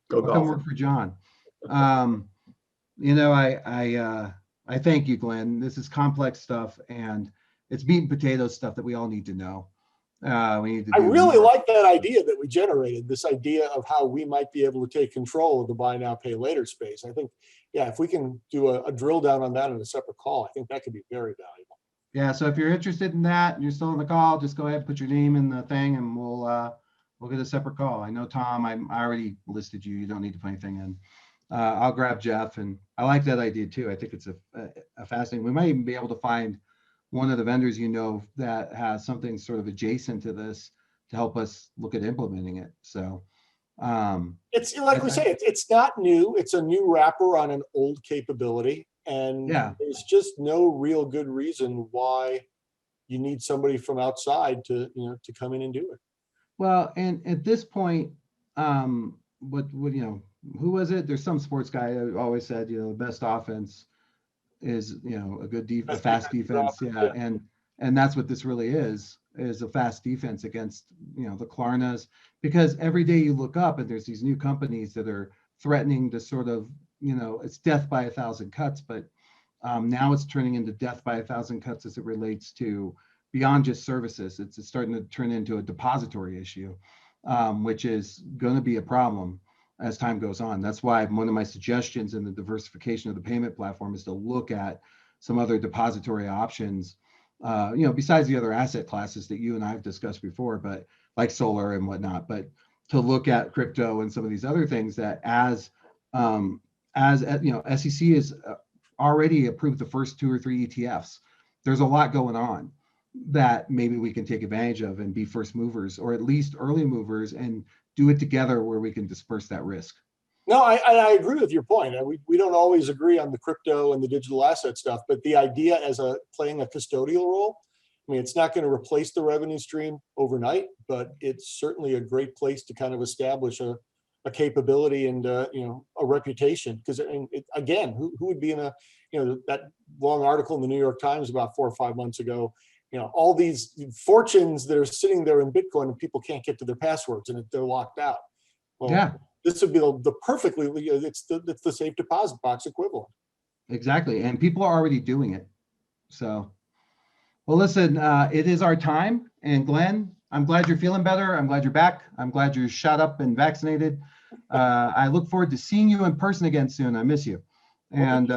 Go I'll come work for John. You know, I thank you, Glenn. This is complex stuff, and it's meat and potatoes stuff that we all need to know. I really like that idea that we generated, this idea of how we might be able to take control of the buy now, pay later space. I think, yeah, if we can do a drill down on that in a separate call, I think that could be very valuable. Yeah, so if you're interested in that and you're still on the call, just go ahead and put your name in the thing, and we'll get a separate call. I know, Tom, I already listed you. You don't need to put anything in. I'll grab Jeff, and I like that idea too. I think it's a fascinating. We might even be able to find one of the vendors, you know, that has something sort of adjacent to this to help us look at implementing it. So it's like we say, it's not new. It's a new wrapper on an old capability, and there's just no real good reason why you need somebody from outside to come in and do it. Well, and at this point, what you know, who was it? There's some sports guy who always said, the best offense is, a good a fast defense. Yeah. And that's what this really is a fast defense against, the Klarnas, because every day you look up and there's these new companies that are threatening to sort of, it's death by 1,000 cuts, but now it's turning into death by 1,000 cuts as it relates to beyond just services. It's starting to turn into a depository issue, which is going to be a problem as time goes on. That's why one of my suggestions in the diversification of the payment platform is to look at some other depository options, besides the other asset classes that you and I have discussed before, but like solar and whatnot, but to look at crypto and some of these other things that as SEC has already approved the first 2 or 3 ETFs. There's a lot going on that maybe we can take advantage of and be first movers, or at least early movers, and do it together where we can disperse that risk. No, I agree with your point. We don't always agree on the crypto and the digital asset stuff, but the idea as playing a custodial role, I mean, it's not going to replace the revenue stream overnight, but it's certainly a great place to kind of establish a capability and a reputation. Because again, who would be in that long article in the New York Times about 4 or 5 months ago? All these fortunes that are sitting there in Bitcoin and people can't get to their passwords and they're locked out. Well, yeah, this would be the perfectly, it's the safe deposit box equivalent. Exactly. And people are already doing it. So, well, listen, it is our time. And Glenn, I'm glad you're feeling better. I'm glad you're back. I'm glad you're shot up and vaccinated. I look forward to seeing you in person again soon. I miss you. And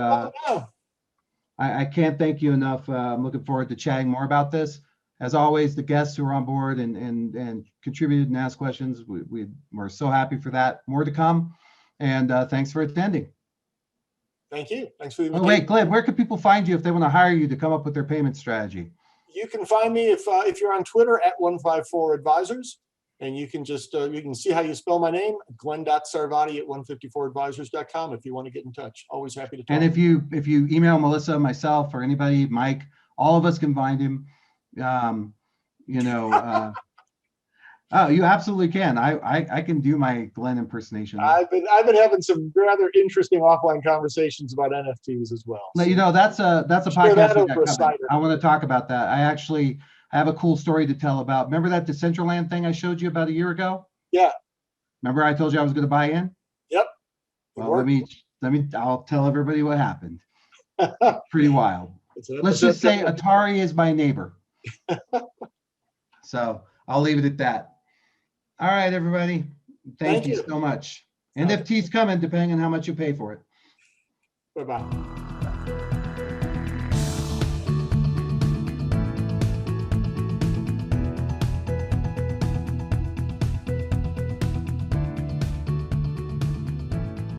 I can't thank you enough. I'm looking forward to chatting more about this. As always, the guests who are on board and contributed and asked questions, we're so happy for that. More to come. And thanks for attending. Thank you. Thanks for the invitation. Oh, wait, Glenn, where can people find you if they want to hire you to come up with their payment strategy? You can find me if you're on Twitter at 154advisors. And you can just, you can see how you spell my name, glen.sarvady at 154advisors.com if you want to get in touch. Always happy to talk. And if you email Melissa, myself, or anybody, Mike, all of us can find him. Oh, you absolutely can. I can do my Glen impersonation. I've been having some rather interesting offline conversations about NFTs as well. So. That's a podcast. I want to talk about that. I have a cool story to tell about. Remember that Decentraland thing I showed you about a year ago? Yeah. Remember I told you I was going to buy in? Yep. Well, I'll tell everybody what happened. Pretty wild. It's an Let's just say episode- Atari is my neighbor. So I'll leave it at that. All right, everybody. Thank you so much. NFT's coming, depending on how much you pay for it. Bye-bye.